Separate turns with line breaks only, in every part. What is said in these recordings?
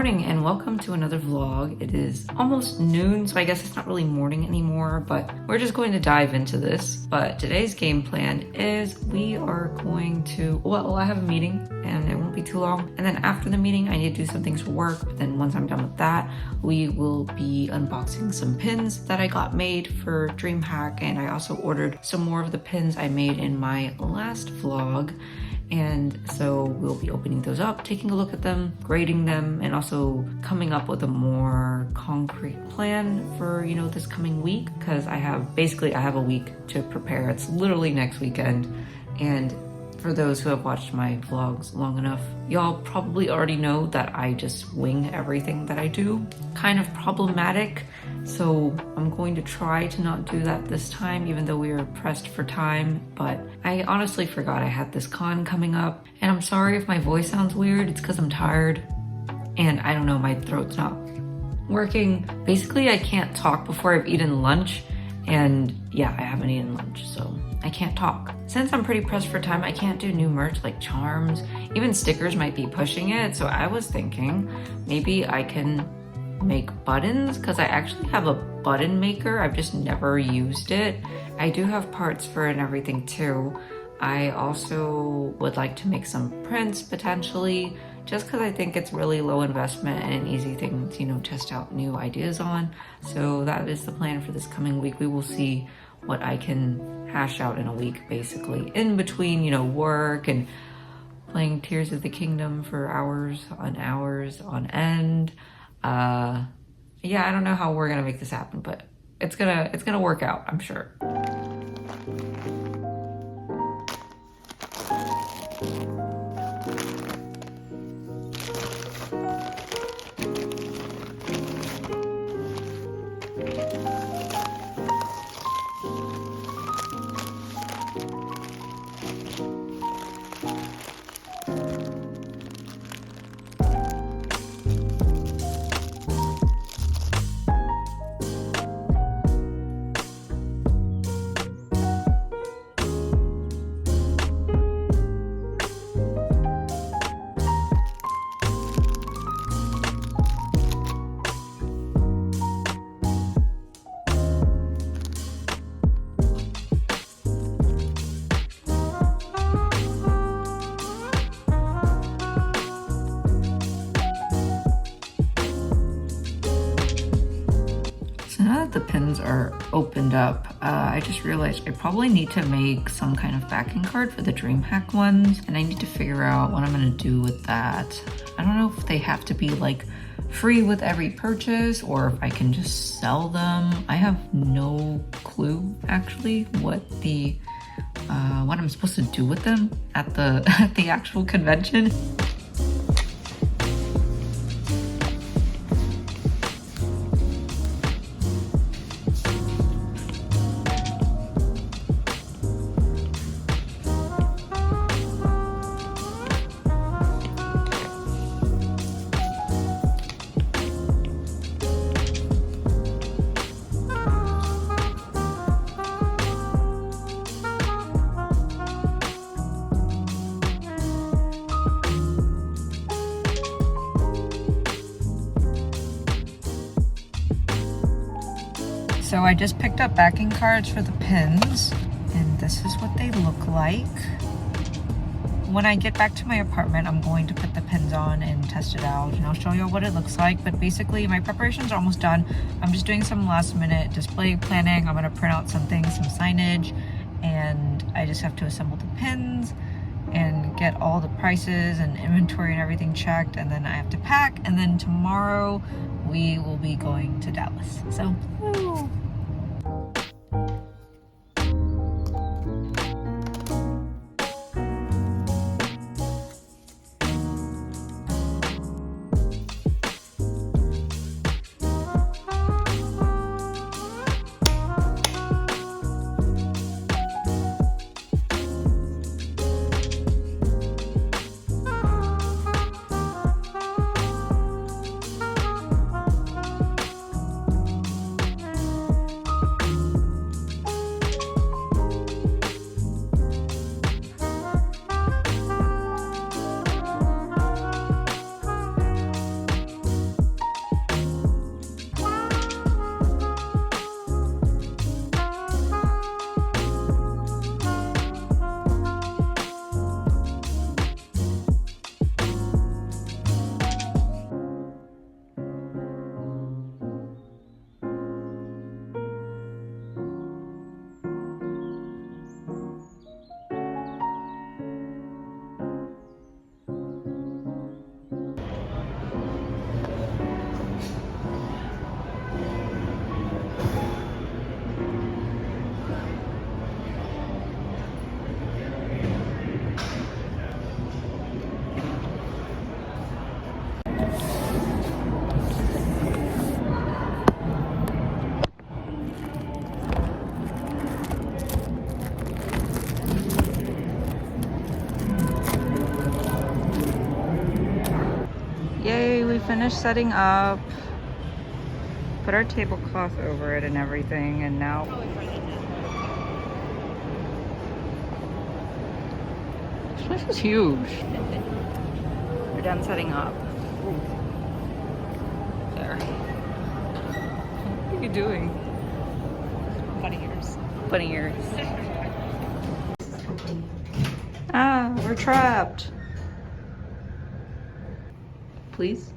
morning and welcome to another vlog. It is almost noon, so I guess it's not really morning anymore, but we're just going to dive into this. But today's game plan is we are going to, well, I have a meeting and it won't be too long. And then after the meeting, I need to do some things for work. But then once I'm done with that, we will be unboxing some pins that I got made for DreamHack. And I also ordered some more of the pins I made in my last vlog. And so we'll be opening those up, taking a look at them, grading them, and also coming up with a more concrete plan for, this coming week, because I have a week to prepare. It's literally next weekend. And for those who have watched my vlogs long enough, y'all probably already know that I just wing everything that I do. Kind of problematic. So I'm going to try to not do that this time, even though we are pressed for time. But I honestly forgot I had this con coming up. And I'm sorry if my voice sounds weird. It's because I'm tired. And I don't know, my throat's not working. Basically, I can't talk before I've eaten lunch. And yeah, I haven't eaten lunch, so I can't talk. Since I'm pretty pressed for time, I can't do new merch like charms. Even stickers might be pushing it. So I was thinking maybe I can make buttons, because I actually have a button maker. I've just never used it. I do have parts for it and everything too. I also would like to make some prints potentially, just because I think it's really low investment and an easy thing to, test out new ideas on. So that is the plan for this coming week. We will see what I can hash out in a week, basically. In between, work and playing Tears of the Kingdom for hours on end. Yeah, I don't know how we're gonna make this happen, but it's gonna work out, I'm sure. The pins are opened up. I just realized I probably need to make some kind of backing card for the DreamHack ones, and I need to figure out what I'm gonna do with that. I don't know if they have to be like free with every purchase or if I can just sell them. I have no clue actually what I'm supposed to do with them at the actual convention. So I just picked up backing cards for the pins, and this is what they look like. When I get back to my apartment, I'm going to put the pins on and test it out, and I'll show you what it looks like. But basically, my preparations are almost done. I'm just doing some last minute display planning. I'm gonna print out some things, some signage, and I just have to assemble the pins and get all the prices and inventory and everything checked, and then I have to pack, and then tomorrow we will be going to Dallas. So, woo! finished setting up, put our tablecloth over it and everything, and now this place is huge. We're done setting up. There. What are you doing?
Bunny ears.
Bunny ears. Ah, we're trapped. Please?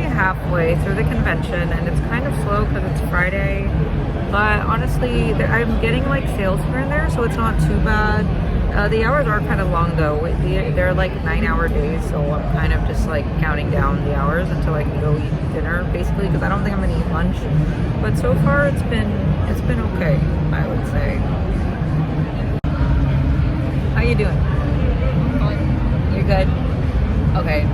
Halfway through the convention, and it's kind of slow because it's Friday, but honestly I'm getting like sales here and there, so it's not too bad. The hours are kind of long though. They're like 9-hour days, so I'm kind of just like counting down the hours until I can go eat dinner basically, because I don't think I'm gonna eat lunch. But so far it's been okay, I would say. How you doing? You're good? Okay.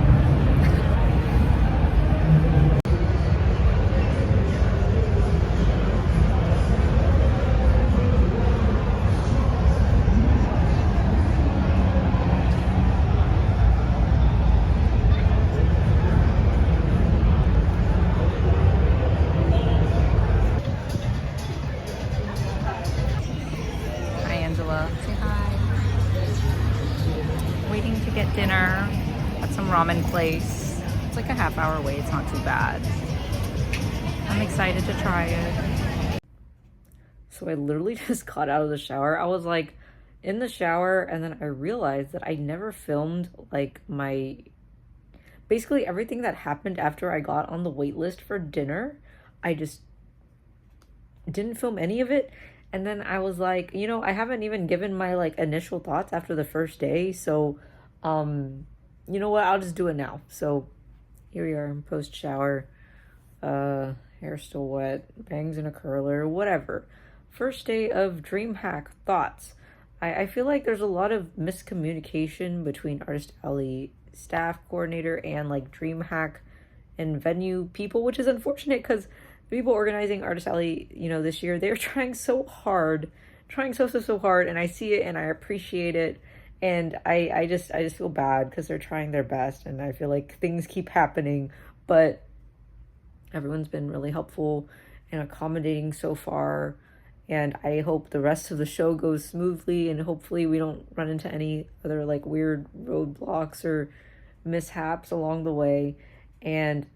Say hi. Waiting to get dinner at some ramen place. It's like a half-hour wait. It's not too bad. I'm excited to try it. So I literally just got out of the shower. I was like in the shower, and then I realized that I never filmed like basically everything that happened after I got on the wait list for dinner. I just didn't film any of it. And then I was like, you know, I haven't even given my like initial thoughts after the first day. So, you know what? I'll just do it now. So here we are, post shower, hair still wet, bangs in a curler, whatever. First day of DreamHack thoughts. I feel like there's a lot of miscommunication between Artist Alley staff coordinator and like DreamHack and venue people, which is unfortunate because people organizing Artist Alley, you know, this year, they're trying so hard, so hard, and I see it and I appreciate it, and I just feel bad because they're trying their best, and I feel like things keep happening, but everyone's been really helpful and accommodating so far, and I hope the rest of the show goes smoothly, and hopefully we don't run into any other like weird roadblocks or mishaps along the way. And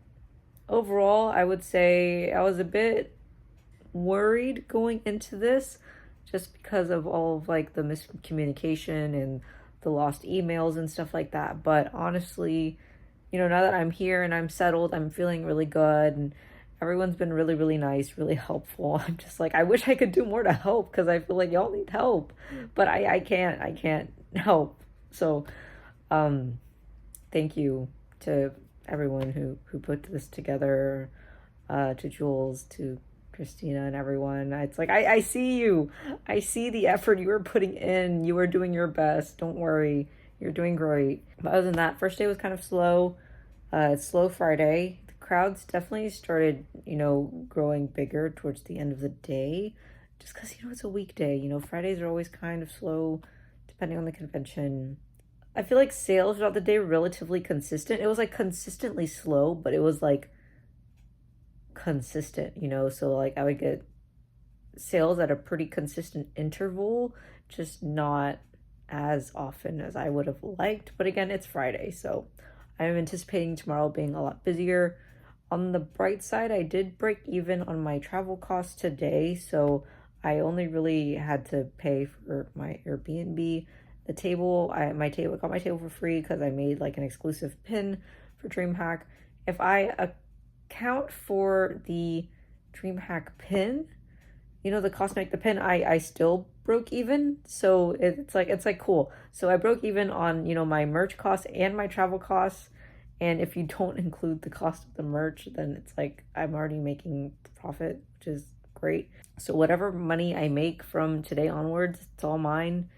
overall, I would say I was a bit worried going into this just because of all of like the miscommunication and the lost emails and stuff like that. But honestly, you know, now that I'm here and I'm settled, I'm feeling really good, and everyone's been really, really nice, really helpful. I'm just like, I wish I could do more to help because I feel like y'all need help, but I can't help. So, thank you to everyone who put this together, to Jules, to Christina, and everyone. It's like, I see you. I see the effort you are putting in. You are doing your best. Don't worry. You're doing great. But other than that, first day was kind of slow. It's slow Friday. The crowds definitely started, you know, growing bigger towards the end of the day. Just because, you know, it's a weekday. You know, Fridays are always kind of slow, depending on the convention. I feel like sales throughout the day were relatively consistent. It was like consistently slow, but it was like consistent, you know? So like I would get sales at a pretty consistent interval, just not as often as I would have liked. But again, it's Friday, so I'm anticipating tomorrow being a lot busier. On the bright side, I did break even on my travel costs today, so I only really had to pay for my Airbnb. The table, I got my table for free because I made like an exclusive pin for DreamHack. If I account for the DreamHack pin, you know, the cost to make the pin, I still broke even. So it's like cool. So I broke even on, you know, my merch costs and my travel costs. And if you don't include the cost of the merch, then it's like I'm already making profit, which is great. So whatever money I make from today onwards, it's all mine.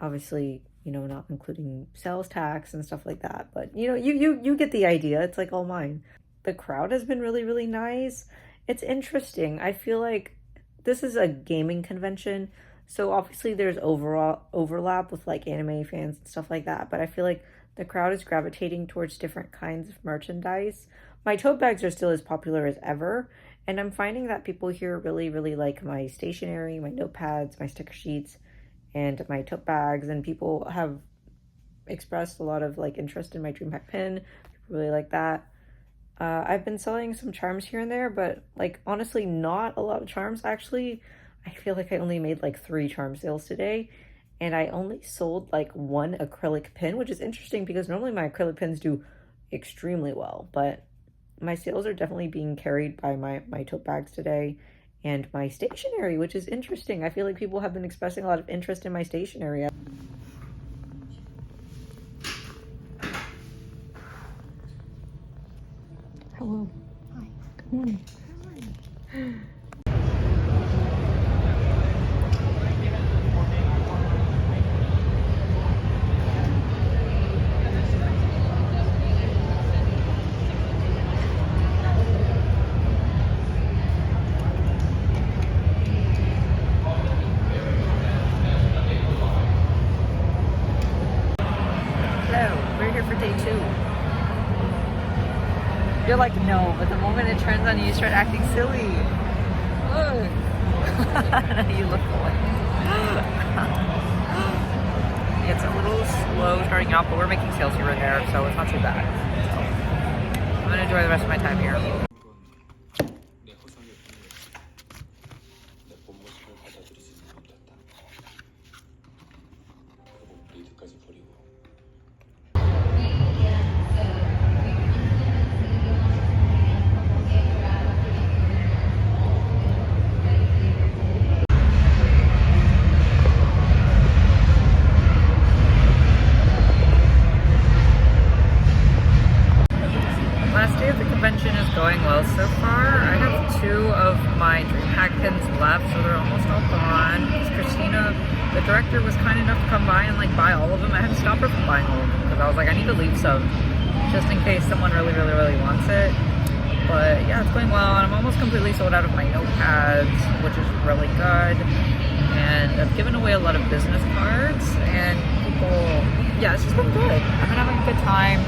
Obviously, you know, not including sales tax and stuff like that. But you know, you get the idea. It's like all mine. The crowd has been really, really nice. It's interesting. I feel like this is a gaming convention, so obviously there's overall overlap with like anime fans and stuff like that, but I feel like the crowd is gravitating towards different kinds of merchandise. My tote bags are still as popular as ever, and I'm finding that people here really, really like my stationery, my notepads, my sticker sheets, and my tote bags, and people have expressed a lot of like interest in my dreamhack pin. People really like that. I've been selling some charms here and there, but like honestly, not a lot of charms. Actually, I feel like I only made like 3 charm sales today, and I only sold like 1 acrylic pin, which is interesting because normally my acrylic pins do extremely well, but my sales are definitely being carried by my tote bags today and my stationery, which is interesting. I feel like people have been expressing a lot of interest in my stationery. Hello.
Hi.
Good morning.
Good morning.
Hello, we're here for day 2. You're like, no, but the moment it turns on you, you start acting silly. Look. You look away. It's a little slow starting out, but we're making sales here and there, so it's not too bad. So I'm gonna enjoy the rest of my time here. Last day of the convention is going well so far. I have 2 of my dreamhack pins left, so they're almost all gone. Because Christina, the director, was kind enough to come by and like buy all of them. I had to stop her from buying all of them because I was like, I need to leave some just in case someone really, really, really wants it. But yeah, it's going well, and I'm almost completely sold out of my notepads, which is really good. And I've given away a lot of business cards, and people, yeah, it's just been good. I've been having a good time.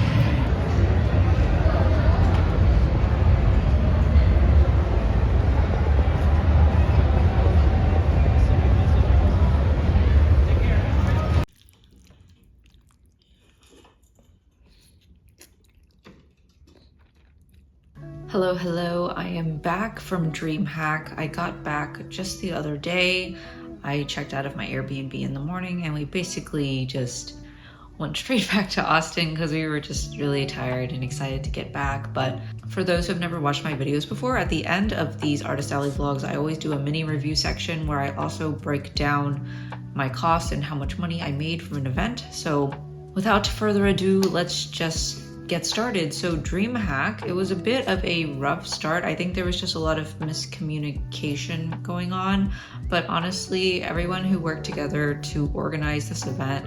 Hello, I am back from DreamHack. I got back just the other day. I checked out of my Airbnb in the morning and we basically just went straight back to Austin because we were just really tired and excited to get back. But for those who have never watched my videos before, at the end of these Artist Alley vlogs, I always do a mini review section where I also break down my costs and how much money I made from an event. So without further ado, let's just get started. So DreamHack, it was a bit of a rough start. I think there was just a lot of miscommunication going on, but honestly, everyone who worked together to organize this event,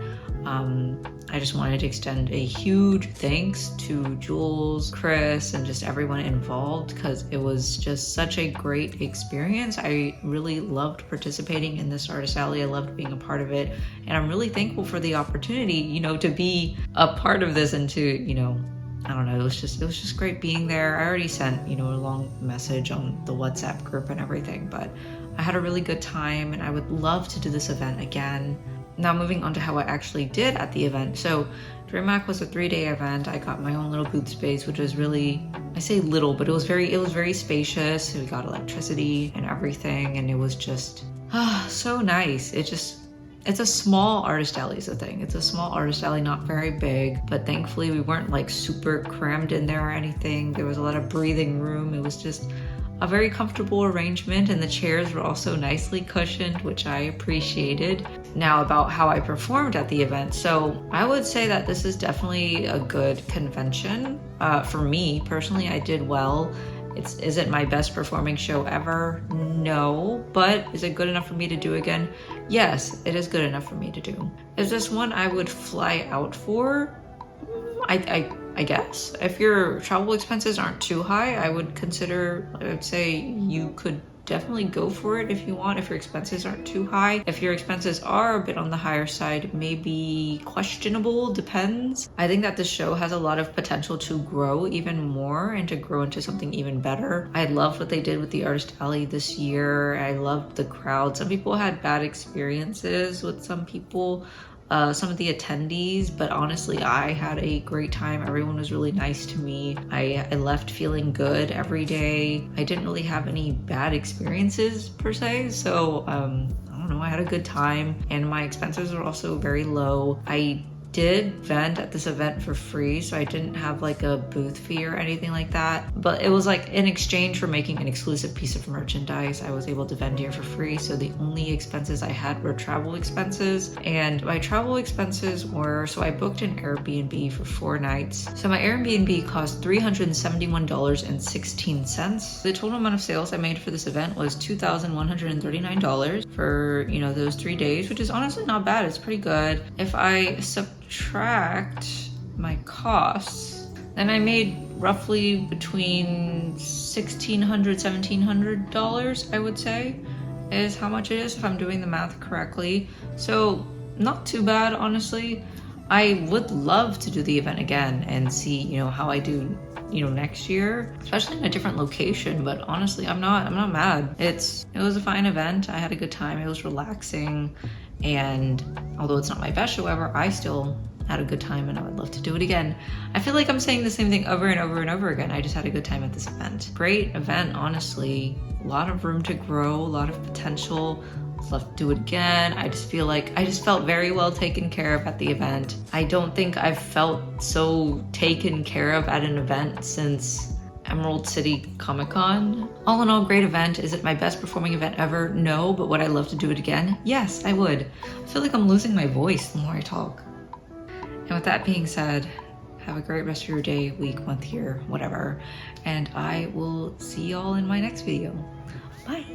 I just wanted to extend a huge thanks to Jules, Chris, and just everyone involved because it was just such a great experience. I really loved participating in this Artist Alley. I loved being a part of it, and I'm really thankful for the opportunity, you know, to be a part of this and to, you know, I don't know, it was just great being there. I already sent, you know, a long message on the WhatsApp group and everything, but I had a really good time and I would love to do this event again. Now moving on to how I actually did at the event. So DreamHack was a 3-day event. I got my own little booth space, which was really, I say little, but it was very spacious. We got electricity and everything, and it was just so nice. It's a small artist alley is the thing. It's a small artist alley, not very big, but thankfully we weren't like super crammed in there or anything. There was a lot of breathing room. It was just a very comfortable arrangement, and the chairs were also nicely cushioned, which I appreciated. Now about how I performed at the event. So I would say that this is definitely a good convention. For me personally, I did well. Is it my best performing show ever? No. But is it good enough for me to do again? Yes, it is good enough for me to do. Is this one I would fly out for? I guess. If your travel expenses aren't too high, I would say you could definitely go for it if you want, if your expenses aren't too high. If your expenses are a bit on the higher side, maybe questionable, depends. I think that the show has a lot of potential to grow even more and to grow into something even better. I loved what they did with the Artist Alley this year. I loved the crowd. Some people had bad experiences with some of the attendees, but honestly, I had a great time. Everyone was really nice to me. I left feeling good every day. I didn't really have any bad experiences per se, so I don't know, I had a good time, and my expenses were also very low. I did vent at this event for free, so I didn't have like a booth fee or anything like that, but it was like in exchange for making an exclusive piece of merchandise, I was able to vent here for free. So the only expenses I had were travel expenses, and my travel expenses were, so I booked an Airbnb for 4 nights. So my Airbnb cost $371.16. The total amount of sales I made for this event was $2,139 for, those 3 days, which is honestly not bad. It's pretty good. If I subtract my costs, then I made roughly between $1,600, $1,700, I would say, is how much it is if I'm doing the math correctly. So not too bad, honestly. I would love to do the event again and see, how I do, next year, especially in a different location. But honestly, I'm not mad. It was a fine event. I had a good time. It was relaxing. And although it's not my best show ever, I still had a good time and I would love to do it again. I feel like I'm saying the same thing over and over and over again. I just had a good time at this event. Great event, honestly. A lot of room to grow, a lot of potential. I'd love to do it again. I just felt very well taken care of at the event. I don't think I've felt so taken care of at an event since Emerald City Comic Con. All in all, great event. Is it my best performing event ever? No, but would I love to do it again? Yes, I would. I feel like I'm losing my voice the more I talk. And with that being said, have a great rest of your day, week, month, year, whatever. And I will see y'all in my next video. Bye.